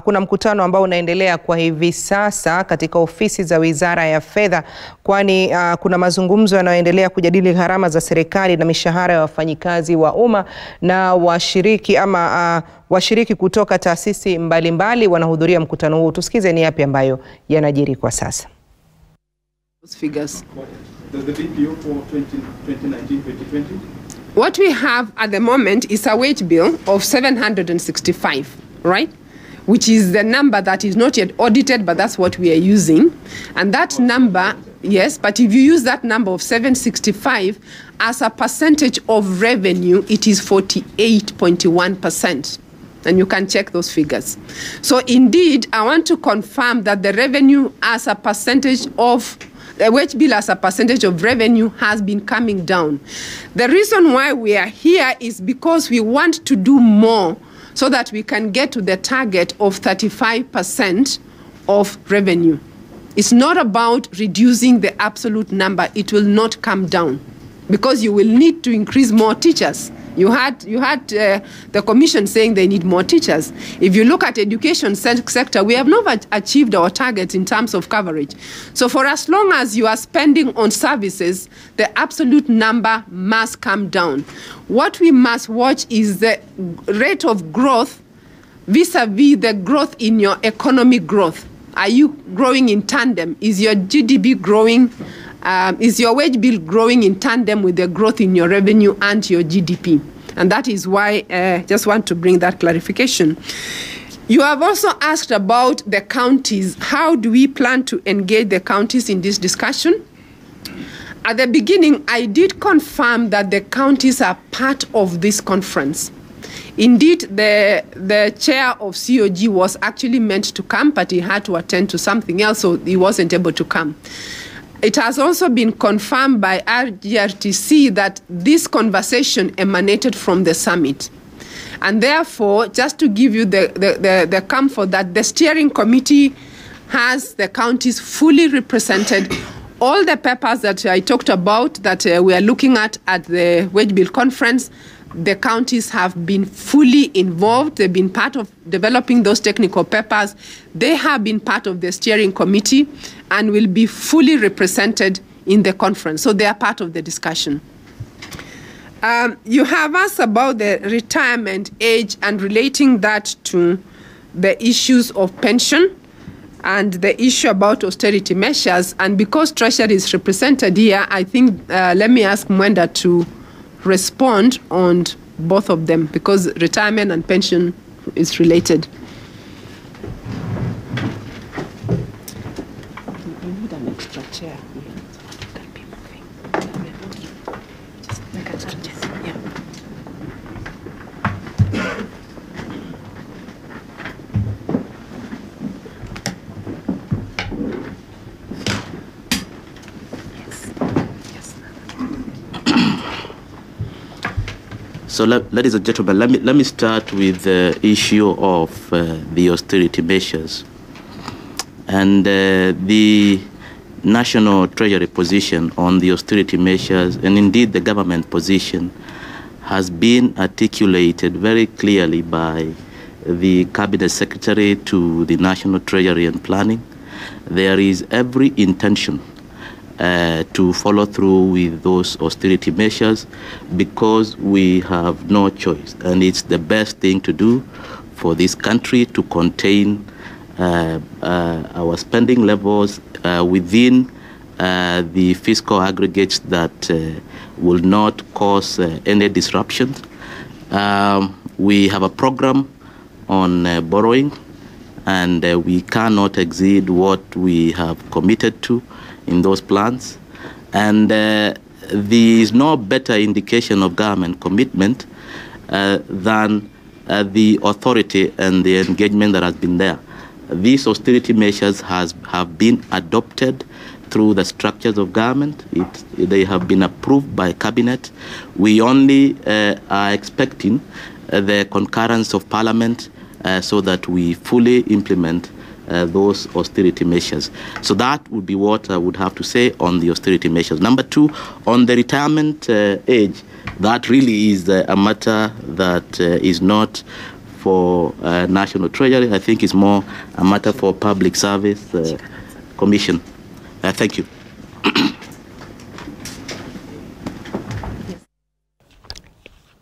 kuna mkutano ambao unaendelea kwa hivi sasa katika ofisi za Wizara ya Fedha, kwani kuna mazungumzo yanayoendelea kujadili gharama za serikali na mishahara ya wafanyikazi wa umma, na washiriki kutoka taasisi mbalimbali wanahudhuria mkutano huu. Tusikize ni yapi ambayo yanajiri kwa sasa. Figures. The BPO for 2019-2020? What we have at the moment is a wage bill of 765, right? Which is the number that is not yet audited, but that's what we are using. And that number, yes, but if you use that number of 765 as a percentage of revenue, it is 48.1%. And you can check those figures. So indeed, I want to confirm that the revenue as a percentage of the wage bill as a percentage of revenue has been coming down. The reason why we are here is because we want to do more so that we can get to the target of 35% of revenue. It's not about reducing the absolute number. It will not come down because you will need to increase more teachers. You had the commission saying they need more teachers. If you look at education sector, we have not achieved our target in terms of coverage. So for as long as you are spending on services, the absolute number must come down. What we must watch is the rate of growth vis-a-vis the growth in your economic growth. Are you growing in tandem? Is your GDP growing? Is your wage bill growing in tandem with the growth in your revenue and your GDP? And that is why I just want to bring that clarification. You have also asked about the counties. How do we plan to engage the counties in this discussion? At the beginning, I did confirm that the counties are part of this conference. Indeed, the chair of COG was actually meant to come, but he had to attend to something else, so he wasn't able to come. It has also been confirmed by RGRTC that this conversation emanated from the summit. And therefore, just to give you the comfort that the steering committee has the counties fully represented. All the papers that I talked about that we are looking at the wage bill conference, the counties have been fully involved. They've been part of developing those technical papers. They have been part of the steering committee and will be fully represented in the conference. So they are part of the discussion. You have asked about the retirement age and relating that to the issues of pension and the issue about austerity measures. And because Treasury is represented here, I think let me ask Mwenda to respond on both of them, because retirement and pension is related. We need an extra chair here. Can be moving. Just make extra chairs. Yeah. So, ladies and gentlemen, let me start with the issue of the austerity measures. And the National Treasury position on the austerity measures, and indeed the government position, has been articulated very clearly by the Cabinet Secretary to the National Treasury and Planning. There is every intention to follow through with those austerity measures because we have no choice, and it's the best thing to do for this country to contain our spending levels within the fiscal aggregates that will not cause any disruptions. We have a program on borrowing, and we cannot exceed what we have committed to in those plans. And there is no better indication of government commitment than the authority and the engagement that has been there. These austerity measures have been adopted through the structures of government. They have been approved by cabinet. We only are expecting the concurrence of parliament so that we fully implement those austerity measures. So that would be what I would have to say on the austerity measures. Number two, on the retirement age, that really is a matter that is not for National Treasury. I think it's more a matter for Public Service Commission. Thank you.